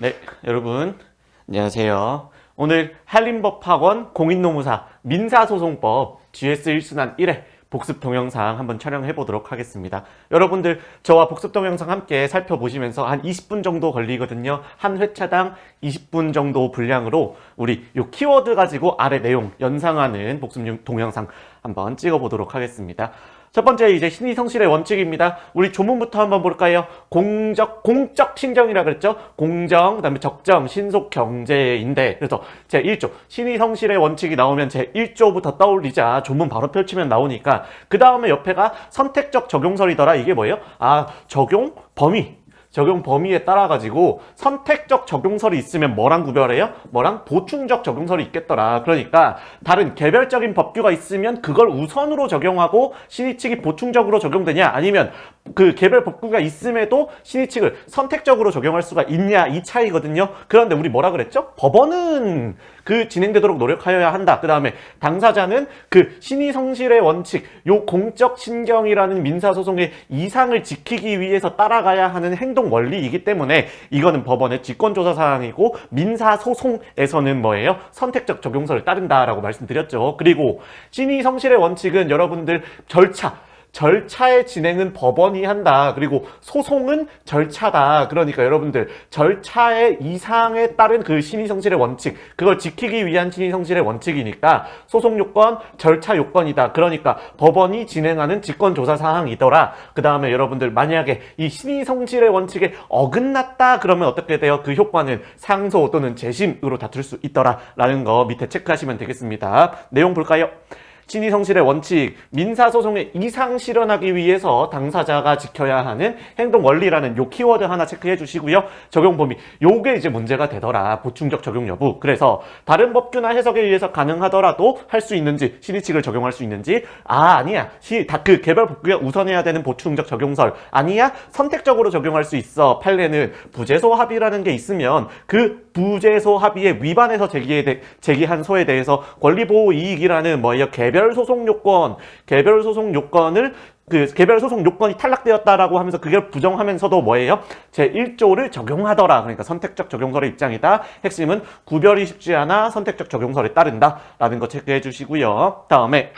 네, 여러분 안녕하세요. 오늘 한림법학원 공인노무사 민사소송법 GS 1순환 1회 복습 동영상 한번 촬영해 보도록 하겠습니다. 여러분들 저와 복습 동영상 함께 살펴보시면서 한 20분 정도 걸리거든요. 한 회차당 20분 정도 분량으로 우리 요 키워드 가지고 아래 내용 연상하는 복습 동영상 한번 찍어 보도록 하겠습니다. 첫 번째 이제 신의성실의 원칙입니다. 우리 조문부터 한번 볼까요? 공적 신경이라 그랬죠? 공정, 그다음에 적정, 신속, 경제인데 그래서 제 1조 신의성실의 원칙이 나오면 제 1조부터 떠올리자 조문 바로 펼치면 나오니까 그 다음에 옆에가 선택적 적용설이더라. 이게 뭐예요? 적용 범위에 따라 가지고 선택적 적용설이 있으면 뭐랑 구별해요? 뭐랑 보충적 적용설이 있겠더라. 그러니까 다른 개별적인 법규가 있으면 그걸 우선으로 적용하고 신의 측이 보충적으로 적용되냐, 아니면 그 개별 법규가 있음에도 신의 측을 선택적으로 적용할 수가 있냐, 이 차이거든요. 그런데 우리 뭐라 그랬죠? 법원은 그 진행되도록 노력하여야 한다. 그 다음에 당사자는 그 신의 성실의 원칙, 요 공적 신경이라는 민사소송의 이상을 지키기 위해서 따라가야 하는 행동 원리이기 때문에 이거는 법원의 직권조사 사항이고 민사소송에서는 뭐예요? 선택적 적용설을 따른다라고 말씀드렸죠. 그리고 신의 성실의 원칙은 여러분들 절차의 진행은 법원이 한다. 그리고 소송은 절차다. 그러니까 여러분들 절차의 이상에 따른 그 신의성실의 원칙, 그걸 지키기 위한 신의성실의 원칙이니까 소송 요건, 절차 요건이다. 그러니까 법원이 진행하는 직권조사 사항이더라. 그 다음에 여러분들 만약에 이 신의성실의 원칙에 어긋났다 그러면 어떻게 돼요? 그 효과는 상소 또는 재심으로 다툴 수 있더라 라는 거 밑에 체크하시면 되겠습니다. 내용 볼까요? 신의성실의 원칙, 민사소송의 이상 실현하기 위해서 당사자가 지켜야 하는 행동 원리라는 요 키워드 하나 체크해 주시고요. 적용 범위, 요게 이제 문제가 되더라. 보충적 적용 여부. 그래서 다른 법규나 해석에 의해서 가능하더라도 할 수 있는지, 신의 측을 적용할 수 있는지, 아니야. 그 개별 법규가 우선해야 되는 보충적 적용설. 아니야. 선택적으로 적용할 수 있어. 판례는 부재소 합의라는 게 있으면 그 부재소 합의에 위반해서 제기한 소에 대해서 권리보호 이익이라는 뭐예요? 개별 소송 요건을 개별 소송 요건이 탈락되었다라고 하면서 그걸 부정하면서도 뭐예요? 제 1조를 적용하더라. 그러니까 선택적 적용설의 입장이다. 핵심은 구별이 쉽지 않아 선택적 적용설에 따른다라는 거 체크해 주시고요. 다음에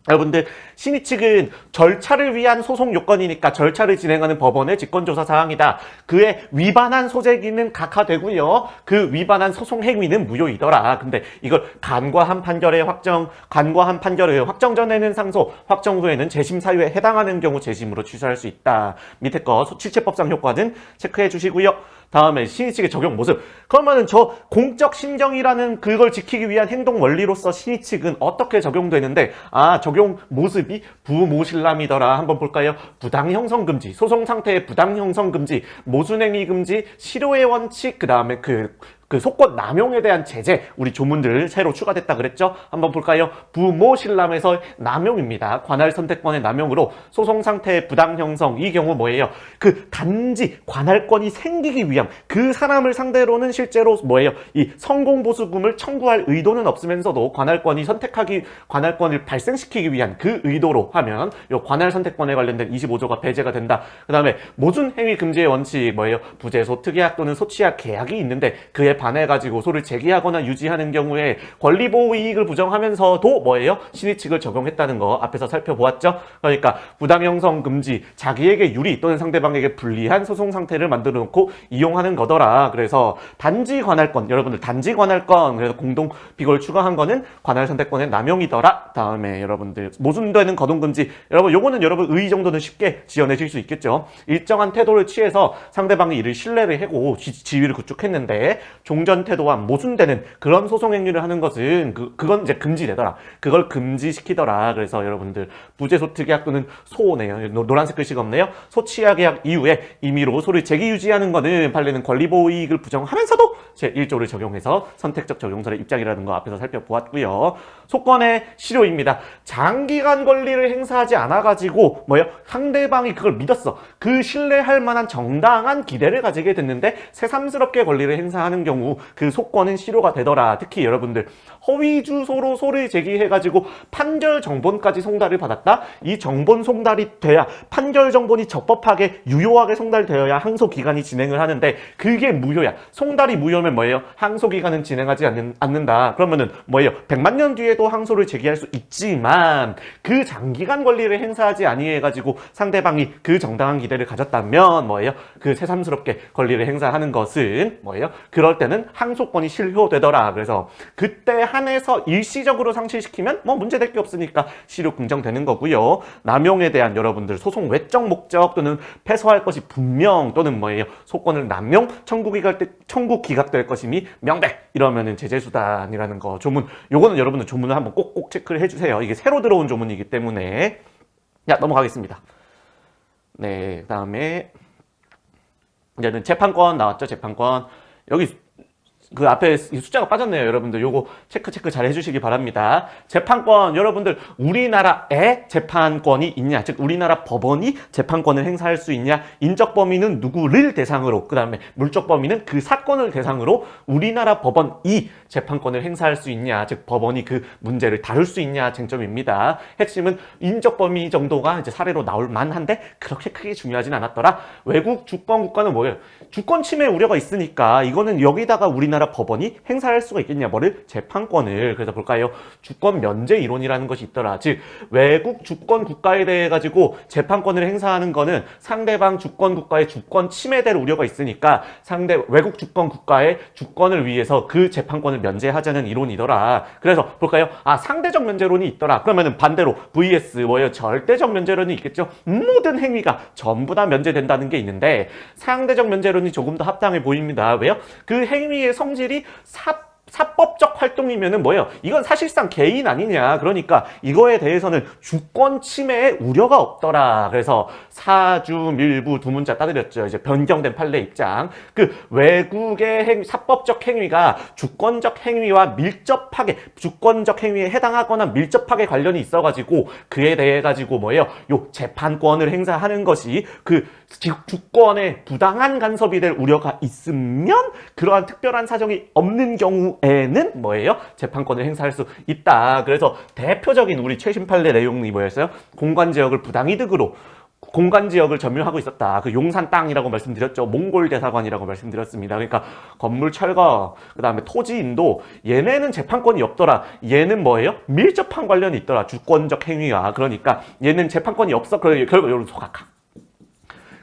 여러분들 신의 측은 절차를 위한 소송 요건이니까 절차를 진행하는 법원의 직권조사 사항이다. 그에 위반한 소재기는 각하되고요. 그 위반한 소송 행위는 무효이더라. 근데 이걸 간과한 판결의 확정 전에는 상소, 확정 후에는 재심 사유에 해당하는 경우 재심으로 취소할 수 있다. 밑에 거 실체법상 효과는 체크해 주시고요. 다음에 신의 측의 적용 모습. 그러면은 저 공적 신경이라는 그걸 지키기 위한 행동 원리로서 신의 측은 어떻게 적용되는데, 적용 모습이 부모실람이더라. 한번 볼까요? 부당 형성 금지, 소송 상태의 부당 형성 금지, 모순행위 금지, 실효의 원칙, 그 다음에 그 소권 남용에 대한 제재, 우리 조문들 새로 추가됐다 그랬죠? 한번 볼까요? 부모실람에서 남용입니다. 관할 선택권의 남용으로 소송 상태의 부당 형성, 이 경우 뭐예요? 그 단지 관할권이 생기기 위함, 그 사람을 상대로는 실제로 뭐예요? 이 성공보수금을 청구할 의도는 없으면서도 관할권을 발생시키기 위한 그 의도로 하면 요 관할 선택권에 관련된 25조가 배제가 된다. 그 다음에 모순행위 금지의 원칙 뭐예요? 부재소, 특약약 또는 소취약 계약이 있는데 그에 반해가지고 소를 제기하거나 유지하는 경우에 권리보호 이익을 부정하면서도 뭐예요? 신의 측을 적용했다는 거 앞에서 살펴보았죠? 그러니까 부당형성 금지, 자기에게 유리 또는 상대방에게 불리한 소송 상태를 만들어 놓고 이용하는 거더라. 그래서 단지 관할권, 여러분들 단지 관할권, 그래서 공동 비고를 추가한 거는 관할 선택권의 남용이더라. 다음에 여러분들 모순되는 거동금지, 여러분 요거는 여러분 의의 정도는 쉽게 지어내실 수 있겠죠? 일정한 태도를 취해서 상대방이 이를 신뢰를 하고 지위를 구축했는데 종전 태도와 모순되는 그런 소송 행위를 하는 것은 그건 이제 금지되더라. 그걸 금지시키더라. 그래서 여러분들 부재소 특약 또는 소네요. 노란색 글씨가 없네요. 소취약 계약 이후에 임의로 소를 제기 유지하는 거는 판례는 권리보호 이익을 부정하면서도 제 1조를 적용해서 선택적 적용설의 입장이라는 거 앞에서 살펴보았고요. 소권의 실효입니다. 장기간 권리를 행사하지 않아가지고 뭐예요? 상대방이 그걸 믿었어. 그 신뢰할 만한 정당한 기대를 가지게 됐는데 새삼스럽게 권리를 행사하는 경우 경우 그 소권은 실효가 되더라. 특히 여러분들 허위 주소로 소를 제기해가지고 판결 정본까지 송달을 받았다. 이 정본 송달이 돼야 판결 정본이 적법하게 유효하게 송달되어야 항소 기간이 진행을 하는데 그게 무효야. 송달이 무효면 뭐예요? 항소 기간은 진행하지 않는다. 그러면은 뭐예요? 100만 년 뒤에도 항소를 제기할 수 있지만 그 장기간 권리를 행사하지 아니해가지고 상대방이 그 정당한 기대를 가졌다면 뭐예요? 그 새삼스럽게 권리를 행사하는 것은 뭐예요? 그럴 때는 항소권이 실효되더라. 그래서 그때 한해서 일시적으로 상실시키면 뭐 문제될 게 없으니까 실효 긍정되는 거고요. 남용에 대한 여러분들 소송 외적 목적 또는 패소할 것이 분명 또는 뭐예요? 소권을 남용 청구 기각될 것임이 명백 이러면은 제재수단이라는 거 조문 요거는 여러분들 조문을 한번 꼭꼭 체크를 해주세요. 이게 새로 들어온 조문이기 때문에 자 넘어가겠습니다. 네, 그 다음에 이제는 재판권 나왔죠. 재판권 여기 그 앞에 숫자가 빠졌네요. 여러분들 요거 체크 잘 해주시기 바랍니다. 재판권 여러분들 우리나라에 재판권이 있냐, 즉 우리나라 법원이 재판권을 행사할 수 있냐, 인적 범위는 누구를 대상으로, 그 다음에 물적 범위는 그 사건을 대상으로 우리나라 법원이 재판권을 행사할 수 있냐, 즉 법원이 그 문제를 다룰 수 있냐 쟁점입니다. 핵심은 인적 범위 정도가 이제 사례로 나올 만한데 그렇게 크게 중요하진 않았더라. 외국 주권 국가는 뭐예요? 주권 침해 우려가 있으니까 이거는 여기다가 우리나라 법원이 행사할 수가 있겠냐, 뭐를? 재판권을. 그래서 볼까요? 주권 면제 이론이라는 것이 있더라. 즉 외국 주권 국가에 대해 가지고 재판권을 행사하는 거는 상대방 주권 국가의 주권 침해될 우려가 있으니까 외국 주권 국가의 주권을 위해서 그 재판권을 면제하자는 이론이더라. 그래서 볼까요? 상대적 면제론이 있더라. 그러면은 반대로 vs 뭐예요? 절대적 면제론이 있겠죠. 모든 행위가 전부 다 면제된다는 게 있는데 상대적 면제론이 조금 더 합당해 보입니다. 왜요? 그 행위의 성질이 사법적 활동이면은 뭐예요? 이건 사실상 개인 아니냐. 그러니까 이거에 대해서는 주권 침해의 우려가 없더라. 그래서 사주, 밀부 두 문자 따드렸죠. 이제 변경된 판례 입장. 그 외국의 사법적 행위가 주권적 행위와 밀접하게, 주권적 행위에 해당하거나 밀접하게 관련이 있어가지고 그에 대해 가지고 뭐예요? 요 재판권을 행사하는 것이 그 주권에 부당한 간섭이 될 우려가 있으면 그러한 특별한 사정이 없는 경우에는 뭐예요? 재판권을 행사할 수 있다. 그래서 대표적인 우리 최신 판례 내용이 뭐였어요? 공간지역을 부당이득으로 공간지역을 점유하고 있었다. 그 용산 땅이라고 말씀드렸죠. 몽골 대사관이라고 말씀드렸습니다. 그러니까 건물 철거, 그 다음에 토지 인도, 얘네는 재판권이 없더라. 얘는 뭐예요? 밀접한 관련이 있더라. 주권적 행위와. 그러니까 얘는 재판권이 없어. 결국 이런 소각학.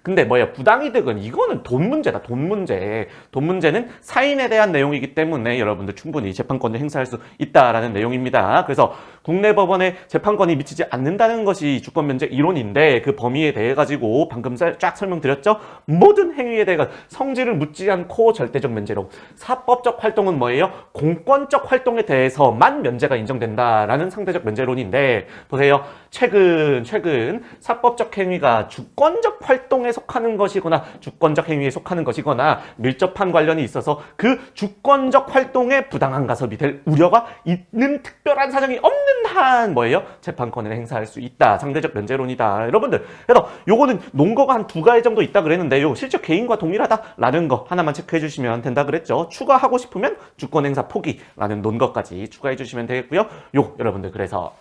근데 뭐야, 부당이득은 이거는 돈 문제다. 돈 문제. 돈 문제는 사인에 대한 내용이기 때문에 여러분들 충분히 재판권을 행사할 수 있다라는 내용입니다. 그래서 국내 법원에 재판권이 미치지 않는다는 것이 주권 면제 이론인데 그 범위에 대해 가지고 방금 쫙 설명드렸죠. 모든 행위에 대해 성질을 묻지 않고 절대적 면제로. 사법적 활동은 뭐예요? 공권적 활동에 대해서만 면제가 인정된다라는 상대적 면제론인데 보세요. 최근 사법적 행위가 주권적 활동에 속하는 것이거나 주권적 행위에 속하는 것이거나 밀접한 관련이 있어서 그 주권적 활동에 부당한 가섭이 될 우려가 있는 특별한 사정이 없는 한 뭐예요? 재판권을 행사할 수 있다. 상대적 면제론이다. 여러분들, 그래서 요거는 논거가 한 2가지 정도 있다 그랬는데 요 실적 개인과 동일하다라는 거 하나만 체크해 주시면 된다 그랬죠. 추가하고 싶으면 주권 행사 포기라는 논거까지 추가해 주시면 되겠고요. 요 여러분들 그래서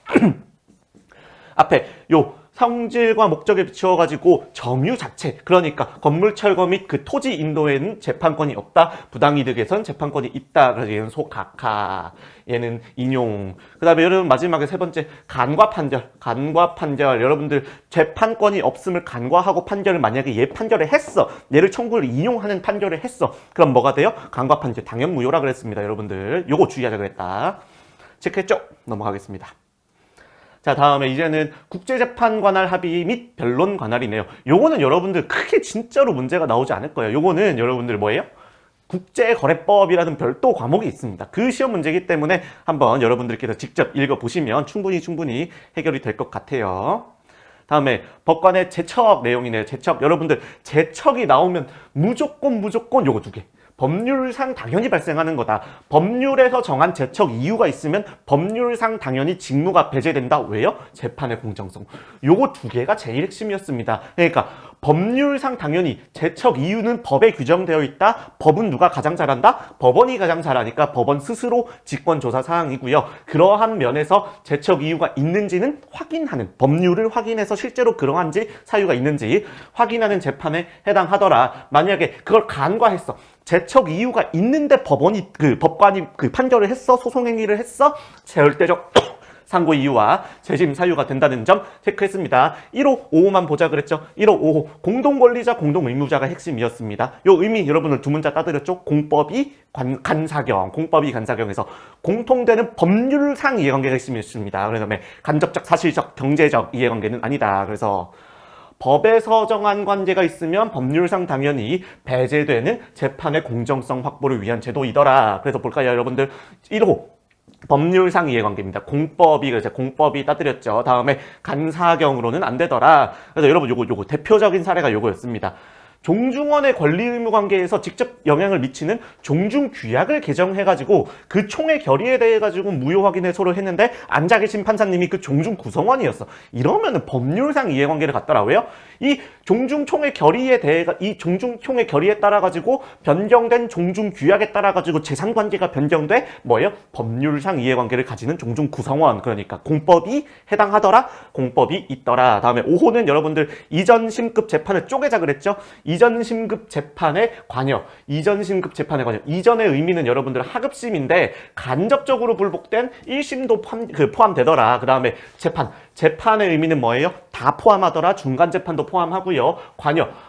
앞에 요 성질과 목적에 비추어가지고 점유 자체, 그러니까 건물 철거 및 그 토지 인도에는 재판권이 없다. 부당이득에선 재판권이 있다. 그래서 얘는 소각하, 얘는 인용. 그 다음에 여러분 마지막에 세 번째 간과 판결. 간과 판결. 여러분들 재판권이 없음을 간과하고 판결을 만약에 얘 판결을 했어. 얘를 청구를 인용하는 판결을 했어. 그럼 뭐가 돼요? 간과 판결 당연 무효라 그랬습니다. 여러분들 요거 주의하자 그랬다. 체크했죠? 넘어가겠습니다. 자, 다음에 이제는 국제재판 관할 합의 및 변론 관할이네요. 요거는 여러분들 크게 진짜로 문제가 나오지 않을 거예요. 요거는 여러분들 뭐예요? 국제거래법이라는 별도 과목이 있습니다. 그 시험 문제이기 때문에 한번 여러분들께서 직접 읽어보시면 충분히 해결이 될 것 같아요. 다음에 법관의 제척 내용이네요. 제척. 여러분들 제척이 나오면 무조건 요거 2개. 법률상 당연히 발생하는 거다. 법률에서 정한 제척 이유가 있으면 법률상 당연히 직무가 배제된다. 왜요? 재판의 공정성. 요거 2개가 제일 핵심이었습니다. 그러니까 법률상 당연히 제척 이유는 법에 규정되어 있다. 법은 누가 가장 잘한다? 법원이 가장 잘하니까 법원 스스로 직권조사 사항이고요. 그러한 면에서 제척 이유가 있는지는 확인하는, 법률을 확인해서 실제로 그러한지 사유가 있는지 확인하는 재판에 해당하더라. 만약에 그걸 간과했어. 제척 이유가 있는데 법관이 판결을 했어? 소송 행위를 했어? 절대적 상고 이유와 재심 사유가 된다는 점 체크했습니다. 1호, 5호만 보자 그랬죠? 1호, 5호. 공동권리자, 공동의무자가 핵심이었습니다. 요 의미 여러분들 두 문자 따드렸죠? 공법이 간사경, 공법이 간사경에서 공통되는 법률상 이해관계가 핵심이었습니다. 그 다음에 간접적, 사실적, 경제적 이해관계는 아니다. 그래서 법에서 정한 관계가 있으면 법률상 당연히 배제되는 재판의 공정성 확보를 위한 제도이더라. 그래서 볼까요, 여러분들? 1호. 법률상 이해관계입니다. 공법이 따드렸죠. 다음에 간사경으로는 안 되더라. 그래서 여러분 요거 대표적인 사례가 요거였습니다. 종중원의 권리 의무 관계에서 직접 영향을 미치는 종중규약을 개정해가지고 그 총의 결의에 대해 가지고 무효 확인 해소를 했는데 앉아 계신 판사님이 그 종중 구성원이었어. 이러면은 법률상 이해관계를 갖더라고요. 이 종중총의 결의에 대해 이 종중총의 결의에 따라 가지고 변경된 종중규약에 따라 가지고 재산관계가 변경돼 뭐예요? 법률상 이해관계를 가지는 종중 구성원. 그러니까 공법이 해당하더라. 공법이 있더라. 다음에 5호는 여러분들 이전 심급 재판을 쪼개자 그랬죠. 이전 심급 재판의 관여. 이전의 의미는 여러분들 하급심인데 간접적으로 불복된 1심도 포함되더라. 그 다음에 재판의 의미는 뭐예요? 다 포함하더라. 중간 재판도 포함하고요.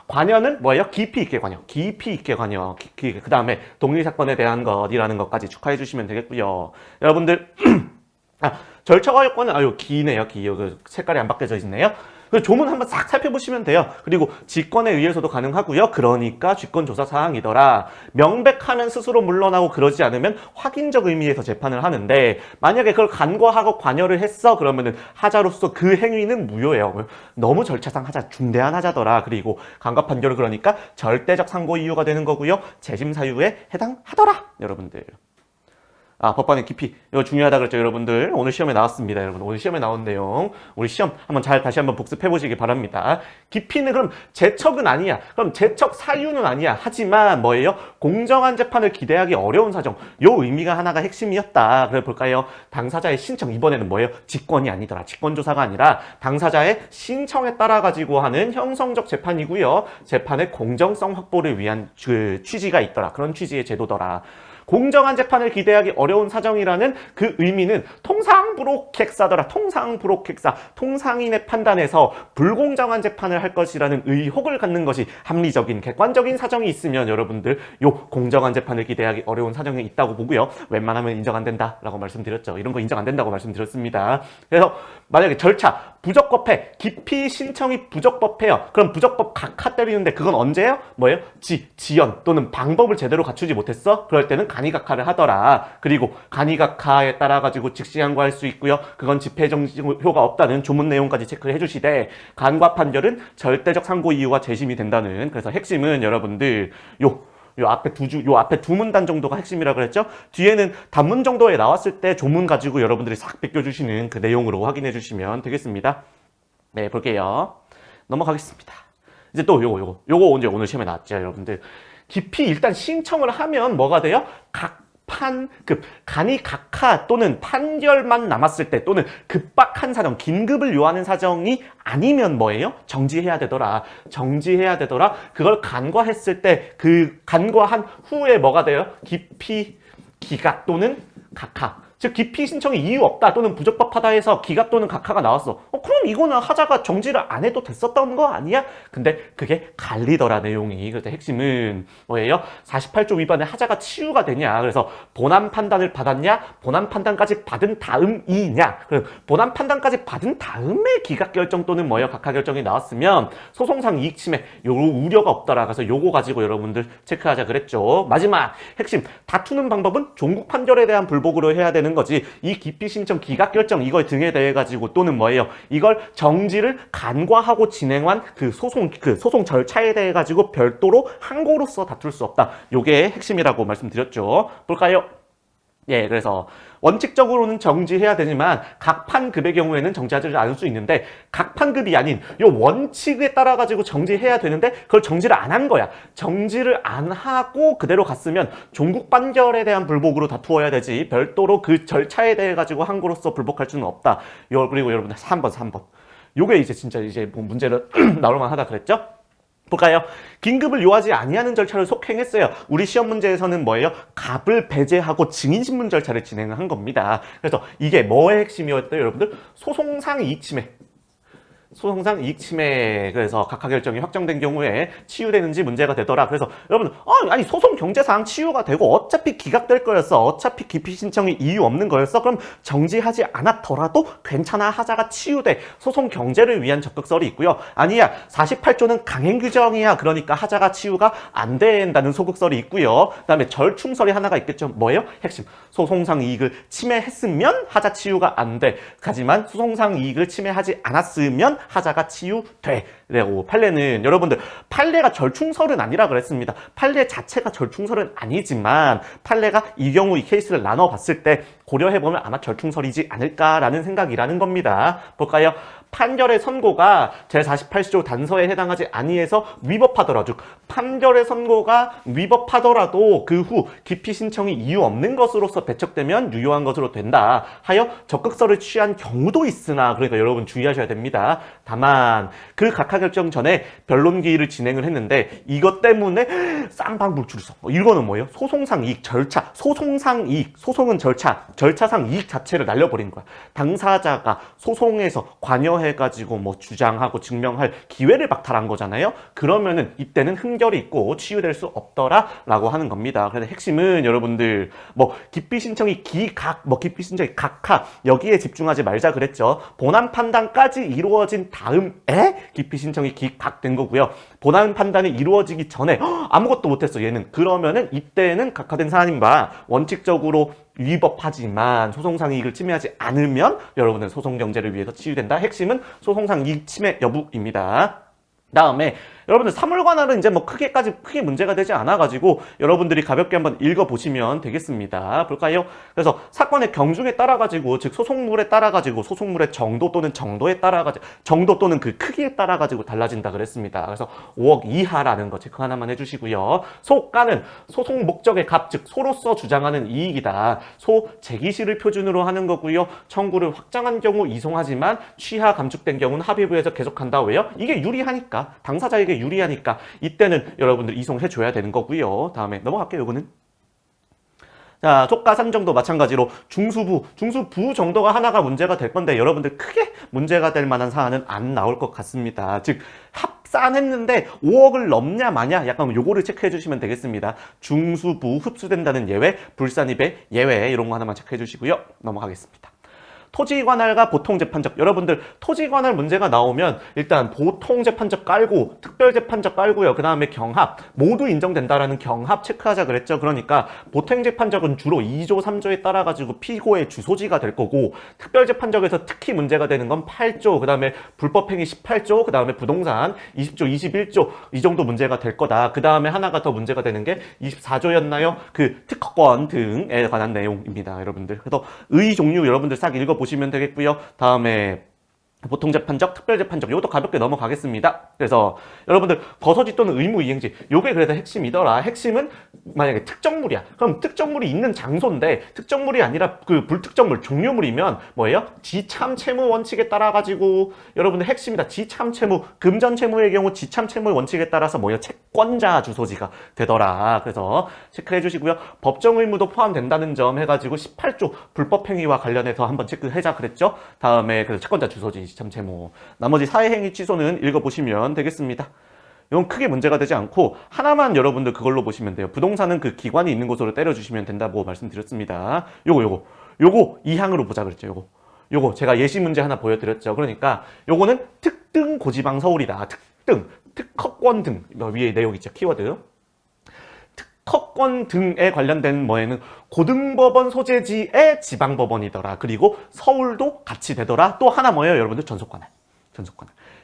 관여는 뭐예요? 깊이 있게 관여. 그 다음에 동일 사건에 대한 것이라는 것까지 축하해 주시면 되겠고요. 여러분들 절차와 요건은 기네요. 그 색깔이 안 바뀌어져 있네요. 조문 한번 싹 살펴보시면 돼요. 그리고 직권에 의해서도 가능하고요. 그러니까 직권조사 사항이더라. 명백하면 스스로 물러나고 그러지 않으면 확인적 의미에서 재판을 하는데 만약에 그걸 간과하고 관여를 했어 그러면은 하자로서 그 행위는 무효예요. 너무 절차상 하자 중대한 하자더라. 그리고 간과 판결을 그러니까 절대적 상고 이유가 되는 거고요. 재심 사유에 해당하더라. 여러분들. 법관의 깊이. 이거 중요하다 그랬죠, 여러분들. 오늘 시험에 나왔습니다, 여러분. 오늘 시험에 나온 내용. 우리 시험 다시 한번 복습해 보시기 바랍니다. 깊이는 그럼 제척은 아니야. 그럼 제척 사유는 아니야. 하지만 뭐예요? 공정한 재판을 기대하기 어려운 사정. 요 의미가 하나가 핵심이었다. 그래 볼까요? 당사자의 신청. 이번에는 뭐예요? 직권이 아니더라. 직권조사가 아니라 당사자의 신청에 따라 가지고 하는 형성적 재판이고요. 재판의 공정성 확보를 위한 취지가 있더라. 그런 취지의 제도더라. 공정한 재판을 기대하기 어려운 사정이라는 그 의미는 통상불혹객사더라. 통상인의 판단에서 불공정한 재판을 할 것이라는 의혹을 갖는 것이 합리적인 객관적인 사정이 있으면 여러분들 요 공정한 재판을 기대하기 어려운 사정이 있다고 보고요. 웬만하면 인정 안 된다라고 말씀드렸죠. 이런 거 인정 안 된다고 말씀드렸습니다. 그래서 만약에 절차 부적법해. 깊이 신청이 부적법해요. 그럼 부적법 각하 때리는데 그건 언제예요? 뭐예요? 지연 또는 방법을 제대로 갖추지 못했어? 그럴 때는 간이각하를 하더라. 그리고 간이각하에 따라 가지고 즉시 항고할 수 있고요. 그건 집행정지 효가 없다는 조문 내용까지 체크를 해주시되 간과 판결은 절대적 상고 이유와 재심이 된다는. 그래서 핵심은 여러분들 요 앞에 두 문단 정도가 핵심이라 그랬죠? 뒤에는 단문 정도에 나왔을 때 조문 가지고 여러분들이 싹 베껴주시는 그 내용으로 확인해 주시면 되겠습니다. 네, 볼게요. 넘어가겠습니다. 이제 또 요거 오늘 시험에 나왔죠, 여러분들. 깊이 일단 신청을 하면 뭐가 돼요? 간이 각하 또는 판결만 남았을 때 또는 급박한 사정, 긴급을 요하는 사정이 아니면 뭐예요? 정지해야 되더라. 그걸 간과했을 때 그 간과한 후에 뭐가 돼요? 깊이 기각 또는 각하. 즉 깊이 신청이 이유 없다 또는 부적법하다 해서 기각 또는 각하가 나왔어. 그럼 이거는 하자가 정지를 안 해도 됐었던 거 아니야? 근데 그게 갈리더라 내용이. 그래서 핵심은 뭐예요? 48조 위반에 하자가 치유가 되냐. 그래서 본안 판단을 받았냐? 본안 판단까지 받은 다음이냐? 그래서 본안 판단까지 받은 다음에 기각 결정 또는 뭐예요? 각하 결정이 나왔으면 소송상 이익 침해 요 우려가 없더라. 그래서 요거 가지고 여러분들 체크하자 그랬죠. 마지막 핵심 다투는 방법은 종국 판결에 대한 불복으로 해야 되는 거지. 이 기피 신청 기각 결정 이거 등에 대해 가지고 또는 뭐예요? 이걸 정지를 간과하고 진행한 그 소송 절차에 대해 가지고 별도로 항고로서 다툴 수 없다. 요게 핵심이라고 말씀드렸죠. 볼까요? 예, 그래서 원칙적으로는 정지해야 되지만 각 판급의 경우에는 정지하지 않을 수 있는데 각 판급이 아닌 요 원칙에 따라 가지고 정지해야 되는데 그걸 정지를 안 한 거야. 정지를 안 하고 그대로 갔으면 종국 판결에 대한 불복으로 다투어야 되지 별도로 그 절차에 대해 가지고 항고로서 불복할 수는 없다. 그리고 여러분들 3번. 요게 이제 진짜 이제 뭐 문제를 나올 만하다 그랬죠? 볼까요? 긴급을 요하지 아니하는 절차를 속행했어요. 우리 시험 문제에서는 뭐예요? 갑을 배제하고 증인신문 절차를 진행을 한 겁니다. 그래서 이게 뭐의 핵심이었대요, 여러분들? 소송상 이익침해. 소송상 이익침해. 그래서 각하 결정이 확정된 경우에 치유되는지 문제가 되더라. 그래서 여러분, 아니 소송 경제상 치유가 되고 어차피 기각될 거였어. 어차피 기피 신청이 이유 없는 거였어. 그럼 정지하지 않았더라도 괜찮아. 하자가 치유돼. 소송 경제를 위한 적극설이 있고요. 아니야. 48조는 강행 규정이야. 그러니까 하자가 치유가 안 된다는 소극설이 있고요. 그다음에 절충설이 하나가 있겠죠. 뭐예요? 핵심. 소송상 이익을 침해했으면 하자 치유가 안 돼. 하지만 소송상 이익을 침해하지 않았으면 하자가 치유돼. 그리고 판례는 여러분들 판례가 절충설은 아니라 그랬습니다. 판례 자체가 절충설은 아니지만 판례가 이 경우 이 케이스를 나눠봤을 때 고려해보면 아마 절충설이지 않을까라는 생각이라는 겁니다. 볼까요? 판결의 선고가 제48조 단서에 해당하지 아니해서 위법하더라도 판결의 선고가 위법하더라도 그 후 기피 신청이 이유 없는 것으로서 배척되면 유효한 것으로 된다 하여 적극설을 취한 경우도 있으나 그러니까 여러분 주의하셔야 됩니다. 다만 그 각하 결정 전에 변론기일을 진행을 했는데 이것 때문에 쌍방불출석 이거는 뭐예요? 소송상 이익 절차 소송상 이익 소송은 절차상 이익 자체를 날려버린 거야. 당사자가 소송에서 관여해가지고 뭐 주장하고 증명할 기회를 박탈한 거잖아요. 그러면은 이때는 흠결이 있고 치유될 수 없더라라고 하는 겁니다. 그래서 핵심은 여러분들 뭐 기피 신청이 기각 뭐 기피 신청이 각하 여기에 집중하지 말자 그랬죠. 본안 판단까지 이루어진 다음에 기피 신청이 기각된 거고요. 본안 판단이 이루어지기 전에 아무것도 못했어 얘는. 그러면은 이때는 각하된 사안인 바 원칙적으로 위법하지만 소송상 이익을 침해하지 않으면 여러분은 소송 경제를 위해서 치유된다. 핵심은 소송상 이익 침해 여부입니다. 다음에 여러분들 사물관할은 이제 뭐 크게 문제가 되지 않아가지고 여러분들이 가볍게 한번 읽어보시면 되겠습니다. 볼까요? 그래서 사건의 경중에 따라가지고 즉 소송물에 따라가지고 소송물의 정도 또는 정도에 따라가지고 정도 또는 그 크기에 따라가지고 달라진다 그랬습니다. 그래서 5억 이하라는 거 체크 하나만 해주시고요. 소가는 소송 목적의 값 즉 소로서 주장하는 이익이다. 소 제기시를 표준으로 하는 거고요. 청구를 확정한 경우 이송하지만 취하 감축된 경우는 합의부에서 계속한다. 왜요? 이게 유리하니까 당사자에게 유리하니까 이때는 여러분들 이송해줘야 되는 거고요. 다음에 넘어갈게요. 이거는 자, 소가 산정도 마찬가지로 중수부 정도가 하나가 문제가 될 건데 여러분들 크게 문제가 될 만한 사안은 안 나올 것 같습니다. 즉 합산했는데 5억을 넘냐 마냐 약간 요거를 체크해 주시면 되겠습니다. 중수부 흡수된다는 예외, 불산입의 예외 이런 거 하나만 체크해 주시고요. 넘어가겠습니다. 토지관할과 보통재판적 여러분들 토지관할 문제가 나오면 일단 보통재판적 깔고 특별재판적 깔고요. 그 다음에 경합 모두 인정된다라는 경합 체크하자 그랬죠. 그러니까 보통재판적은 주로 2조 3조에 따라 가지고 피고의 주소지가 될 거고 특별재판적에서 특히 문제가 되는 건 8조 그 다음에 불법행위 18조 그 다음에 부동산 20조 21조 이 정도 문제가 될 거다. 그 다음에 하나가 더 문제가 되는 게 24조였나요? 그 특허권 등에 관한 내용입니다. 여러분들 그래서 의 종류 여러분들 싹 읽어보시면 보시면 되겠고요. 다음에 보통재판적, 특별재판적 이것도 가볍게 넘어가겠습니다. 그래서 여러분들 거서지 또는 의무이행지 요게 그래도 핵심이더라. 핵심은 만약에 특정물이야. 그럼 특정물이 있는 장소인데 특정물이 아니라 그 불특정물 종료물이면 뭐예요? 지참채무 원칙에 따라 가지고 여러분들 핵심이다. 지참채무 금전채무의 경우 지참채무 원칙에 따라서 뭐예요? 채권자 주소지가 되더라. 그래서 체크해 주시고요. 법정 의무도 포함된다는 점 해가지고 18조 불법행위와 관련해서 한번 체크해자 그랬죠. 다음에 그래서 채권자 주소지 참 채무. 나머지 사회행위 취소는 읽어보시면 되겠습니다. 이건 크게 문제가 되지 않고 하나만 여러분들 그걸로 보시면 돼요. 부동산은 그 기관이 있는 곳으로 때려주시면 된다고 말씀드렸습니다. 요거 2항으로 보자 그랬죠. 요거 제가 예시 문제 하나 보여드렸죠. 그러니까 요거는 특등 고지방 서울이다. 특허권 등 위에 내용 있죠. 키워드. 특허권 등에 관련된 뭐에는 고등법원 소재지의 지방법원이더라. 그리고 서울도 같이 되더라. 또 하나 뭐예요? 여러분들 전속관할.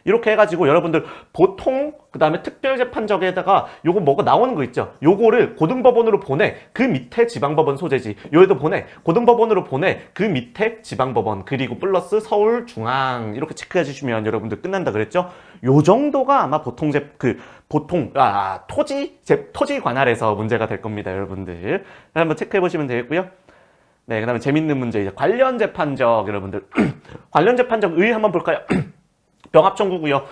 이렇게 해가지고 여러분들 보통 그 다음에 특별재판적에다가 요거 뭐가 나오는 거 있죠. 요거를 고등법원으로 보내. 그 밑에 지방법원 소재지. 요에도 보내. 고등법원으로 보내. 그 밑에 지방법원. 그리고 플러스 서울중앙. 이렇게 체크해 주시면 여러분들 끝난다 그랬죠. 요 정도가 아마 토지 관할에서 문제가 될 겁니다. 여러분들. 한번 체크해 보시면 되겠고요. 네, 그 다음에 재밌는 문제, 이제 관련 재판적, 여러분들. 관련 재판적 의 한번 볼까요? 병합 청구고요.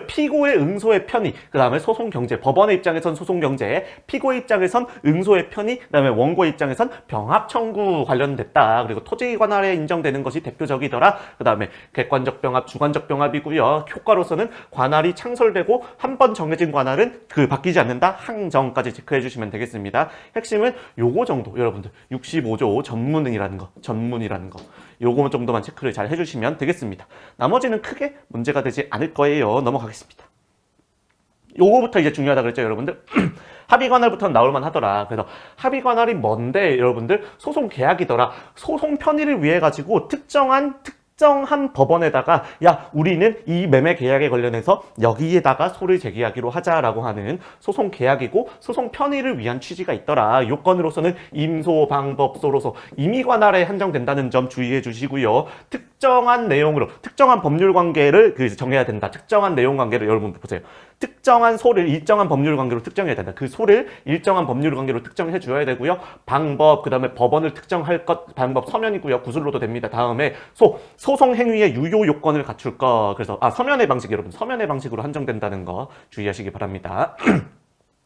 피고의 응소의 편의, 그 다음에 소송 경제, 법원의 입장에선 소송 경제, 피고의 입장에선 응소의 편의, 그 다음에 원고의 입장에선 병합 청구 관련됐다. 그리고 토지 관할에 인정되는 것이 대표적이더라. 그 다음에 객관적 병합, 주관적 병합이고요. 효과로서는 관할이 창설되고 한 번 정해진 관할은 바뀌지 않는다. 항정까지 체크해 주시면 되겠습니다. 핵심은 요거 정도, 여러분들. 65조 전문이라는 거. 요거 정도만 체크를 잘 해주시면 되겠습니다. 나머지는 크게 문제가 되지 않을 거예요. 넘어가겠습니다. 요거부터 이제 중요하다 그랬죠, 여러분들? 합의관할부터는 나올만 하더라. 그래서 합의관할이 뭔데, 여러분들? 소송 계약이더라. 소송 편의를 위해 가지고 특정한 법원에다가 야, 우리는 이 매매 계약에 관련해서 여기에다가 소를 제기하기로 하자라고 하는 소송 계약이고 소송 편의를 위한 취지가 있더라. 요건으로서는 임소, 방법소로서 임의관할에 한정된다는 점 주의해 주시고요. 특정한 내용으로 특정한 법률 관계를 정해야 된다. 특정한 내용 관계를 여러분 보세요. 특정한 소를 일정한 법률 관계로 특정해야 된다. 그 소를 일정한 법률 관계로 특정해 줘야 되고요. 방법, 그 다음에 법원을 특정할 것, 방법 서면이고요. 구술로도 됩니다. 다음에 소송 행위의 유효 요건을 갖출 것. 그래서 서면의 방식, 여러분 서면의 방식으로 한정된다는 거 주의하시기 바랍니다.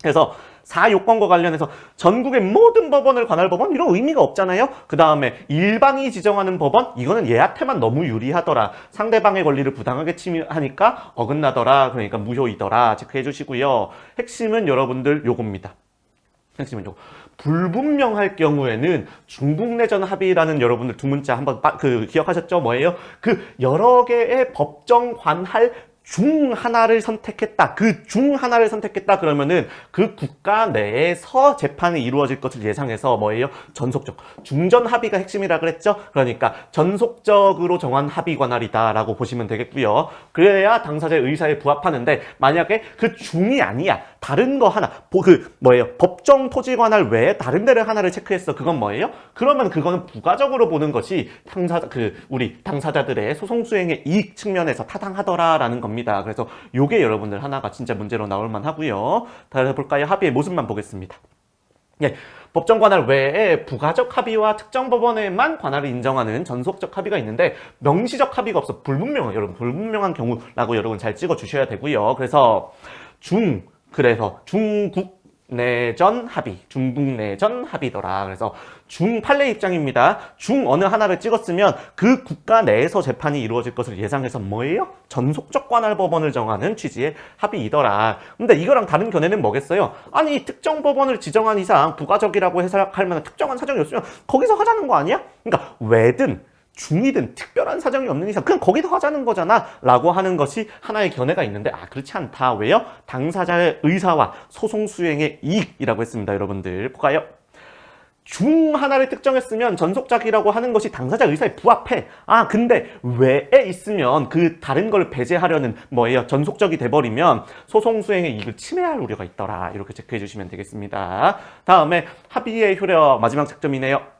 그래서 4요건과 관련해서 전국의 모든 법원을 관할 법원 이런 의미가 없잖아요. 그 다음에 일방이 지정하는 법원 이거는 얘한테만 너무 유리하더라. 상대방의 권리를 부당하게 침해하니까 어긋나더라. 그러니까 무효이더라. 체크해 주시고요. 핵심은 여러분들 요겁니다. 핵심은 요거. 불분명할 경우에는 중북내전 합의라는 여러분들 두 문자 한번 기억하셨죠? 뭐예요? 여러 개의 법정 관할 중 하나를 선택했다. 그러면은 그 국가 내에서 재판이 이루어질 것을 예상해서 뭐예요? 전속적. 중전 합의가 핵심이라 그랬죠? 그러니까 전속적으로 정한 합의 관할이다라고 보시면 되겠고요. 그래야 당사자의 의사에 부합하는데 만약에 그 중이 아니야. 다른 거 하나. 법정 토지 관할 외에 다른 데를 하나를 체크했어. 그건 뭐예요? 그러면 그거는 부가적으로 보는 것이 우리 당사자들의 소송 수행의 이익 측면에서 타당하더라라는 겁니다. 그래서 요게 여러분들 하나가 진짜 문제로 나올만 하고요. 다시 볼까요? 합의의 모습만 보겠습니다. 예, 법정 관할 외에 부가적 합의와 특정 법원에만 관할을 인정하는 전속적 합의가 있는데 명시적 합의가 없어. 불분명한 경우라고 여러분 잘 찍어 주셔야 되고요. 그래서 중국 내전 합의더라. 그래서 판례 입장입니다. 어느 하나를 찍었으면 그 국가 내에서 재판이 이루어질 것을 예상해서 뭐예요? 전속적 관할 법원을 정하는 취지의 합의이더라. 근데 이거랑 다른 견해는 뭐겠어요? 아니, 특정 법원을 지정한 이상 부가적이라고 해석할 만한 특정한 사정이 없으면 거기서 하자는 거 아니야? 그러니까 왜든 중이든 특별한 사정이 없는 이상 그냥 거기서 하자는 거잖아 라고 하는 것이 하나의 견해가 있는데 그렇지 않다. 왜요? 당사자의 의사와 소송 수행의 이익이라고 했습니다. 여러분들 볼까요? 중 하나를 특정했으면 전속작이라고 하는 것이 당사자 의사에 부합해. 근데 외에 있으면 그 다른 걸 배제하려는 전속적이 돼버리면 소송 수행의 이익을 침해할 우려가 있더라. 이렇게 체크해 주시면 되겠습니다. 다음에 합의의 효력 마지막 착점이네요.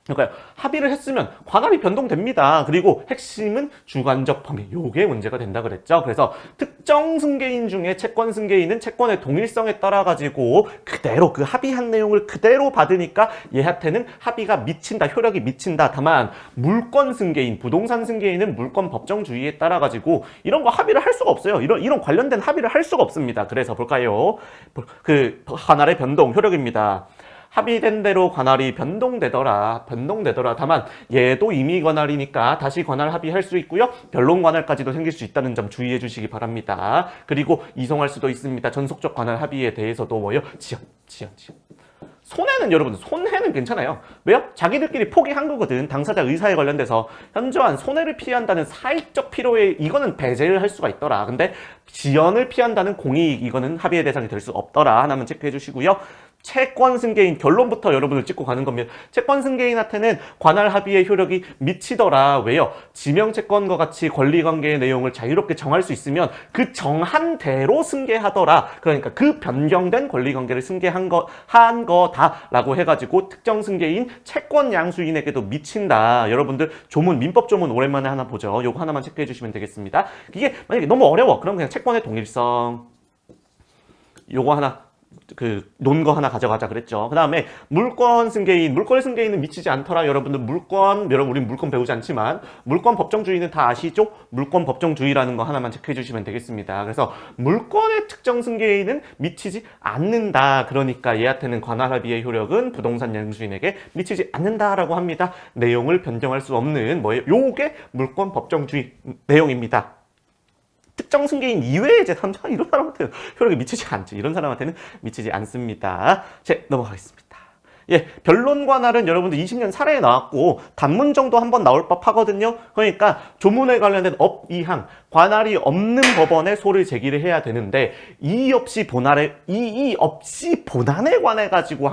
그러니까 합의를 했으면 관할이 변동됩니다. 그리고 핵심은 주관적 범위. 요게 문제가 된다 그랬죠. 그래서 특정 승계인 중에 채권 승계인은 채권의 동일성에 따라 가지고 그대로 그 합의한 내용을 그대로 받으니까 얘한테는 합의가 미친다. 효력이 미친다. 다만 물권 승계인, 부동산 승계인은 물권 법정주의에 따라 가지고 이런 거 합의를 할 수가 없어요. 이런 관련된 합의를 할 수가 없습니다. 그래서 볼까요? 관할의 변동 효력입니다. 합의된 대로 관할이 변동되더라. 다만 얘도 임의 관할이니까 다시 관할 합의할 수 있고요. 변론 관할까지도 생길 수 있다는 점 주의해 주시기 바랍니다. 그리고 이송할 수도 있습니다. 전속적 관할 합의에 대해서도 지연. 손해는 괜찮아요. 왜요? 자기들끼리 포기한 거거든. 당사자 의사에 관련돼서 현저한 손해를 피한다는 사익적 필요에 이거는 배제를 할 수가 있더라. 근데 지연을 피한다는 공익 이거는 합의의 대상이 될 수 없더라. 하나만 체크해 주시고요. 채권 승계인 결론부터 여러분을 찍고 가는 겁니다. 채권 승계인한테는 관할 합의의 효력이 미치더라. 왜요? 지명 채권과 같이 권리관계의 내용을 자유롭게 정할 수 있으면 그 정한 대로 승계하더라. 그러니까 그 변경된 권리관계를 승계한 한 거다라고 해가지고 특정 승계인 채권 양수인에게도 미친다. 여러분들 조문 민법 조문 오랜만에 하나 보죠. 요거 하나만 체크해 주시면 되겠습니다. 이게 만약에 너무 어려워. 그럼 그냥 채권의 동일성 요거 하나 논 거 하나 가져가자 그랬죠. 그 다음에 물권 승계인은 미치지 않더라. 여러분들 우린 물권 배우지 않지만 물권 법정주의는 다 아시죠? 물권 법정주의라는 거 하나만 체크해 주시면 되겠습니다. 그래서 물권의 특정 승계인은 미치지 않는다. 그러니까 얘한테는 관할 합의의 효력은 부동산 양수인에게 미치지 않는다라고 합니다. 내용을 변경할 수 없는 뭐예요? 요게 물권 법정주의 내용입니다. 특정 승계인 이외의 제3자 이런 사람한테는 효력이 미치지 않죠. 이런 사람한테는 미치지 않습니다. 넘어가겠습니다. 예, 변론 관할은 여러분들 20년 사례에 나왔고 단문 정도 한번 나올 법하거든요. 그러니까 조문에 관련된 업, 이항, 관할이 없는 법원에 소를 제기를 해야 되는데 이의 없이 본안에 관해 가지고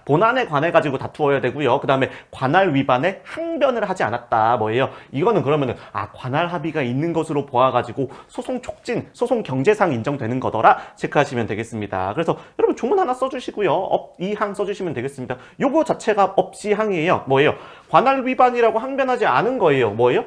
본안에 관해 가지고 다투어야 되고요. 그다음에 관할 위반에 항변을 하지 않았다. 뭐예요? 이거는 그러면은 관할 합의가 있는 것으로 보아 가지고 소송 촉진, 소송 경제상 인정되는 거더라. 체크하시면 되겠습니다. 그래서 여러분 조문 하나 써 주시고요. 업, 이항 써 주시면 되겠습니다. 요거 자체가 업시항이에요. 뭐예요? 관할 위반이라고 항변하지 않은 거예요. 뭐예요?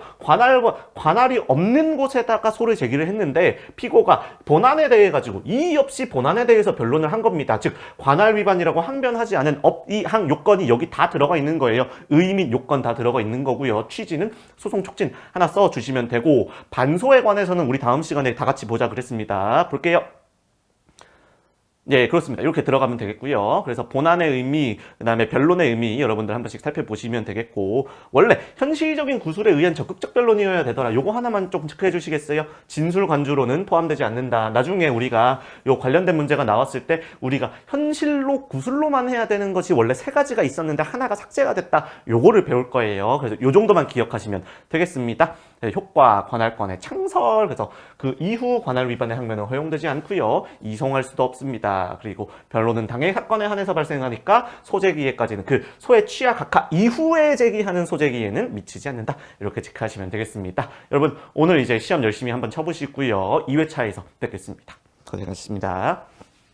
관할이 없는 곳에다가 소를 제기를 했는데 피고가 본안에 대해 가지고 이의 없이 본안에 대해서 변론을 한 겁니다. 즉 관할 위반이라고 항변하지 않은 업이항 요건이 여기 다 들어가 있는 거예요. 의 및 요건 다 들어가 있는 거고요. 취지는 소송 촉진 하나 써 주시면 되고 반소에 관해서는 우리 다음 시간에 다 같이 보자 그랬습니다. 볼게요. 예, 그렇습니다. 이렇게 들어가면 되겠고요. 그래서 본안의 의미, 그 다음에 변론의 의미 여러분들 한 번씩 살펴보시면 되겠고 원래 현실적인 구술에 의한 적극적 변론이어야 되더라. 요거 하나만 좀 체크해 주시겠어요? 진술 관주로는 포함되지 않는다. 나중에 우리가 요 관련된 문제가 나왔을 때 우리가 현실로 구술로만 해야 되는 것이 원래 3가지가 있었는데 하나가 삭제가 됐다. 요거를 배울 거예요. 그래서 요 정도만 기억하시면 되겠습니다. 네, 효과, 관할권의 창설, 그래서 그 이후 관할 위반의 항변은 허용되지 않고요. 이송할 수도 없습니다. 그리고 변론은 당해 사건에 한해서 발생하니까 소재기에까지는 그 소의 취하 각하 이후에 제기하는 소재기에는 미치지 않는다. 이렇게 체크하시면 되겠습니다. 여러분 오늘 이제 시험 열심히 한번 쳐보시고요. 2회차에서 뵙겠습니다. 고생하셨습니다.